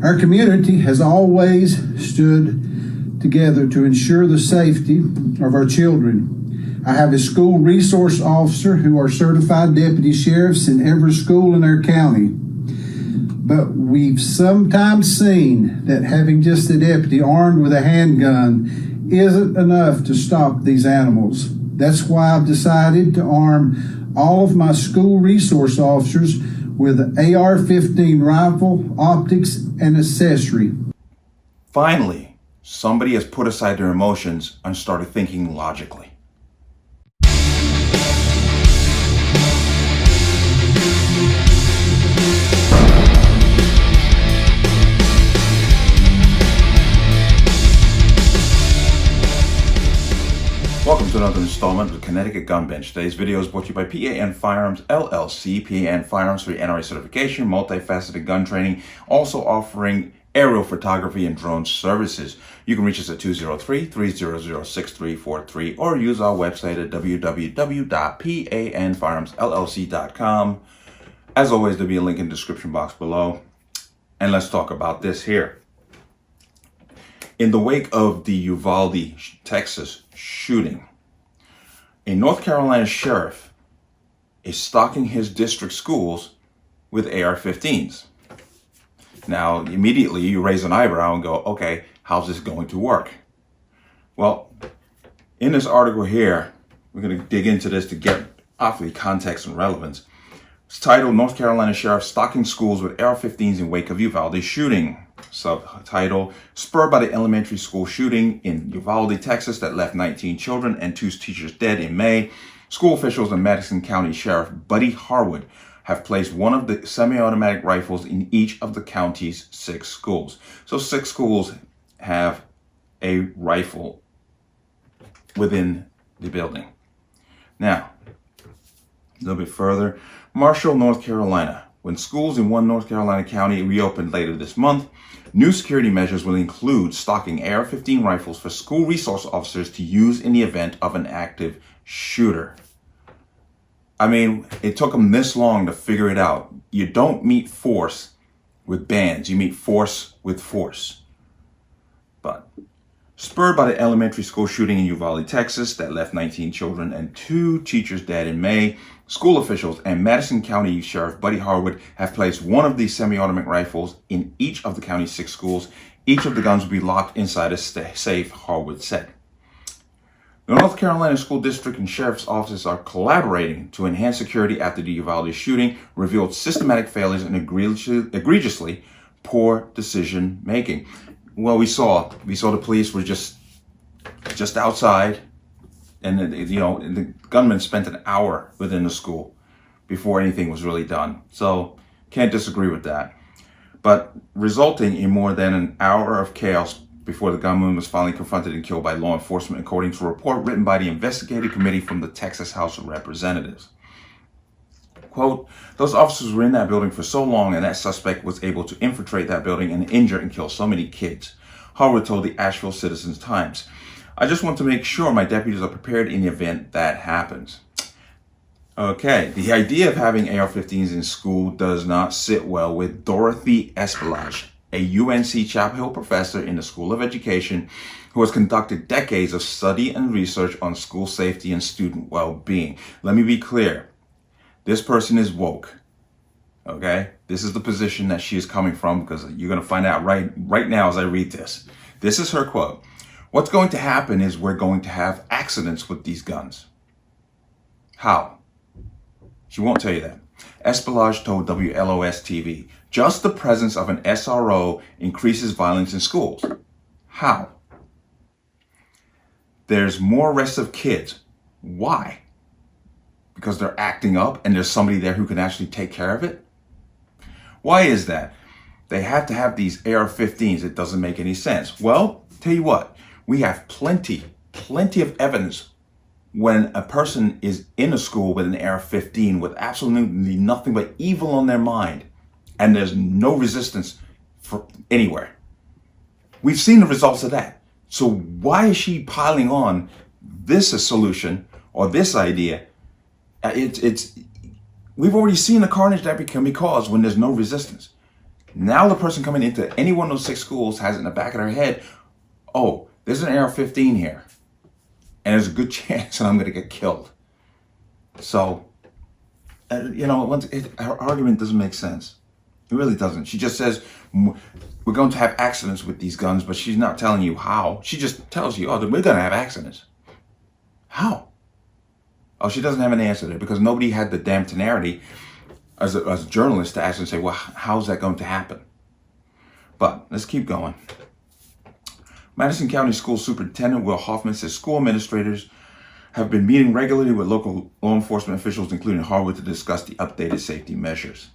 Our community has always stood together to ensure the safety of our children. I have a school resource officer who are certified deputy sheriffs in every school in our county. But we've sometimes seen that having just a deputy armed with a handgun isn't enough to stop these animals. That's why I've decided to arm all of my school resource officers with an AR-15 rifle, optics, and accessory. Finally, somebody has put aside their emotions and started thinking logically. Welcome to another installment of the Connecticut Gun Bench. Today's video is brought to you by P.A.N. Firearms, LLC. P.A.N. Firearms for NRA certification, multifaceted gun training, also offering aerial photography and drone services. You can reach us at 203-300-6343 or use our website at www.panfirearmsllc.com. As always, there'll be a link in the description box below. And let's talk about this here. In the wake of the Uvalde, Texas shooting, a North Carolina sheriff is stocking his district schools with AR-15s. Now, immediately you raise an eyebrow and go, okay, how's this going to work? Well, in this article here, we're going to dig into this to get awfully context and relevance. It's titled, North Carolina Sheriff Stocking Schools with AR-15s in Wake of Uvalde Shooting. Subtitle, spurred by the elementary school shooting in Uvalde, Texas that left 19 children and 2 teachers dead in May, school officials and Madison County Sheriff Buddy Harwood have placed one of the semi-automatic rifles in each of the county's 6 schools. So 6 schools have a rifle within the building. Now, a little bit further, Marshall, North Carolina. When schools in one North Carolina county reopen later this month, new security measures will include stocking AR-15 rifles for school resource officers to use in the event of an active shooter. I mean, it took them this long to figure it out. You don't meet force with bands, you meet force with force. But spurred by the elementary school shooting in Uvalde, Texas that left 19 children and 2 teachers dead in May, school officials and Madison County Sheriff Buddy Harwood have placed one of these semi-automatic rifles in each of the county's 6 schools. Each of the guns will be locked inside a safe, Harwood said. The North Carolina School District and Sheriff's offices are collaborating to enhance security after the Uvalde shooting revealed systematic failures and egregiously poor decision making. Well, we saw the police were just outside, and the gunman spent an hour within the school before anything was really done. So can't disagree with that. But resulting in more than an hour of chaos before the gunman was finally confronted and killed by law enforcement, according to a report written by the investigative committee from the Texas House of Representatives. Quote, those officers were in that building for so long and that suspect was able to infiltrate that building and injure and kill so many kids. Harwood told the Asheville Citizen-Times, I just want to make sure my deputies are prepared in the event that happens. Okay, the idea of having AR-15s in school does not sit well with Dorothy Espelage, a UNC Chapel Hill professor in the School of Education who has conducted decades of study and research on school safety and student well-being. Let me be clear. This person is woke, okay? This is the position that she is coming from because you're going to find out right now as I read this. This is her quote. What's going to happen is we're going to have accidents with these guns. How? She won't tell you that. Espelage told WLOS-TV, just the presence of an SRO increases violence in schools. How? There's more arrests of kids. Why? Because they're acting up and there's somebody there who can actually take care of it? Why is that? They have to have these AR-15s. It doesn't make any sense. Well, tell you what, we have plenty of evidence when a person is in a school with an AR-15 with absolutely nothing but evil on their mind and there's no resistance for anywhere. We've seen the results of that. So why is she piling on this a solution or this idea? We've already seen the carnage that can be caused when there's no resistance. Now the person coming into any one of those 6 schools has in the back of their head, oh, there's an AR-15 here, and there's a good chance that I'm going to get killed. So, her argument doesn't make sense. It really doesn't. She just says, we're going to have accidents with these guns, but she's not telling you how. She just tells you, oh, we're going to have accidents. How? Oh, she doesn't have an answer there because nobody had the damn temerity as a journalist to ask and say, well, how's that going to happen? But let's keep going. Madison County School Superintendent Will Hoffman says school administrators have been meeting regularly with local law enforcement officials, including Harwood, to discuss the updated safety measures.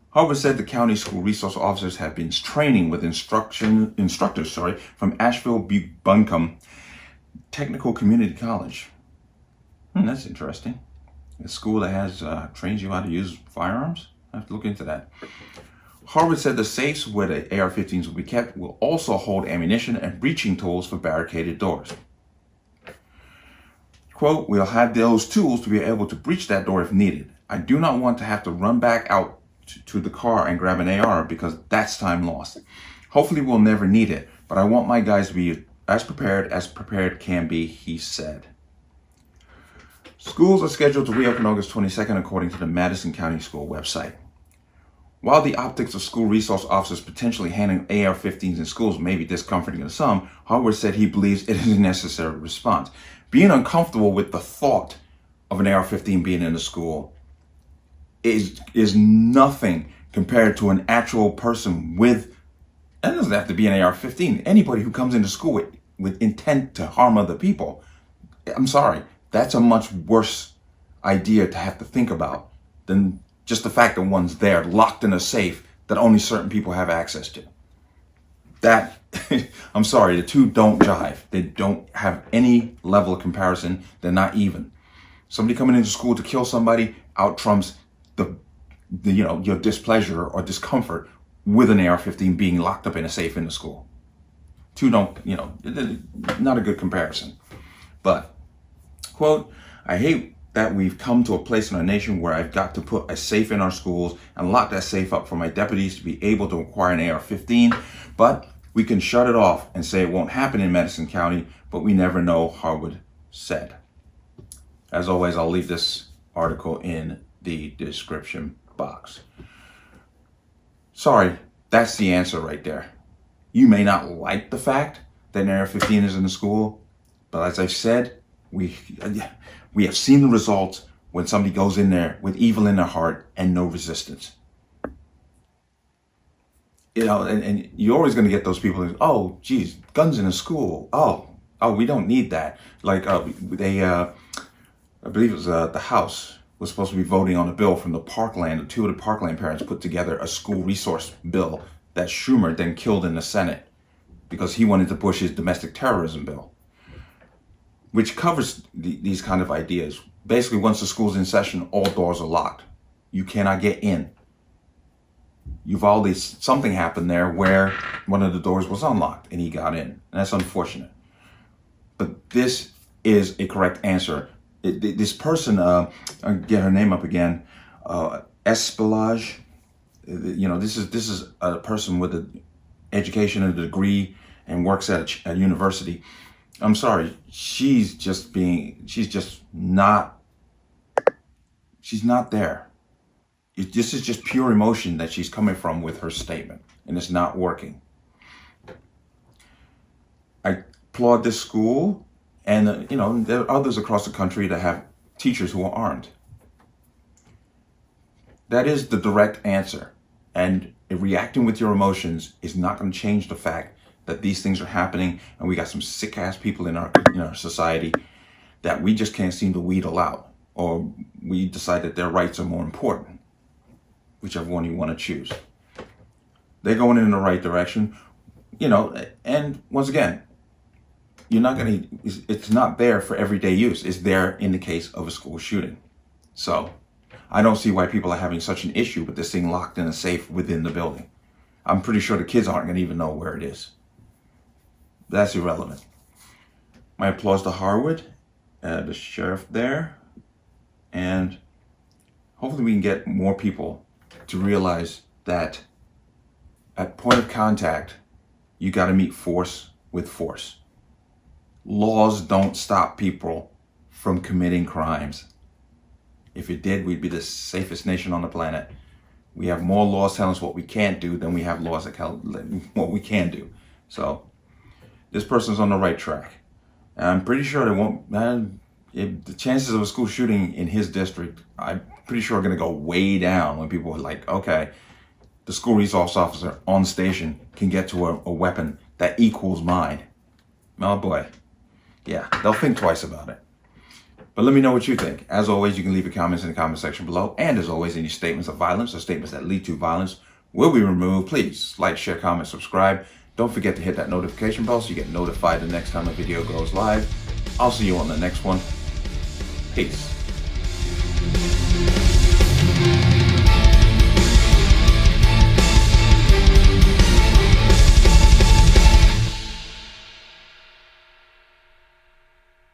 Harwood said the county school resource officers have been training with instructors from Asheville-Buncombe Technical Community College. That's interesting. A school that has trains you how to use firearms? I have to look into that. Harwood said the safes where the AR-15s will be kept will also hold ammunition and breaching tools for barricaded doors. Quote, we'll have those tools to be able to breach that door if needed. I do not want to have to run back out to the car and grab an AR because that's time lost. Hopefully we'll never need it, but I want my guys to be as prepared can be, he said. Schools are scheduled to reopen August 22nd according to the Madison County School website. While the optics of school resource officers potentially handling AR-15s in schools may be discomforting to some, Harwood said he believes it is a necessary response. Being uncomfortable with the thought of an AR-15 being in the school is nothing compared to an actual person with, and it doesn't have to be an AR-15, anybody who comes into school with intent to harm other people. I'm sorry, that's a much worse idea to have to think about than just the fact that one's there locked in a safe that only certain people have access to. That, I'm sorry, the two don't jive. They don't have any level of comparison. They're not even. Somebody coming into school to kill somebody out trumps your displeasure or discomfort with an AR-15 being locked up in a safe in the school. Two don't, not a good comparison. But, quote, I hate that we've come to a place in our nation where I've got to put a safe in our schools and lock that safe up for my deputies to be able to acquire an AR-15, but we can shut it off and say it won't happen in Madison County, but we never know, Harwood said. As always, I'll leave this article in the description box. Sorry, that's the answer right there. You may not like the fact that an AR-15 is in the school, but as I've said, we have seen the results when somebody goes in there with evil in their heart and no resistance. And you're always going to get those people who, oh, geez, guns in a school. Oh, we don't need that. Like I believe it was the House was supposed to be voting on a bill from the Parkland. Two of the Parkland parents put together a school resource bill that Schumer then killed in the Senate because he wanted to push his domestic terrorism bill, which covers these kind of ideas. Basically, once the school's in session, all doors are locked. You cannot get in. Uvalde, something happened there where one of the doors was unlocked and he got in. And that's unfortunate. But this is a correct answer. This person, I'll get her name up again, Espelage. This is a person with an education and a degree and works at a university. I'm sorry, she's not there. This is just pure emotion that she's coming from with her statement, and it's not working. I applaud this school, and there are others across the country that have teachers who are armed. That is the direct answer, and reacting with your emotions is not going to change the fact that these things are happening, and we got some sick-ass people in our society that we just can't seem to wheedle out, or we decide that their rights are more important, whichever one you want to choose. They're going in the right direction, and once again, it's not there for everyday use. It's there in the case of a school shooting. So I don't see why people are having such an issue with this thing locked in a safe within the building. I'm pretty sure the kids aren't going to even know where it is. That's irrelevant. My applause to Harwood, the sheriff there, and hopefully we can get more people to realize that At point of contact, you got to meet force with force. Laws don't stop people from committing crimes. If it did, we'd be the safest nation on the planet. We have more laws telling us what we can't do than we have laws that tell what we can do. So this person's on the right track. And I'm pretty sure they won't, the chances of a school shooting in his district, I'm pretty sure are going to go way down when people are like, okay, the school resource officer on station can get to a weapon that equals mine. Oh boy. Yeah, they'll think twice about it. But let me know what you think. As always, you can leave your comments in the comment section below. And as always, any statements of violence or statements that lead to violence will be removed. Please like, share, comment, subscribe. Don't forget to hit that notification bell so you get notified the next time a video goes live. I'll see you on the next one. Peace.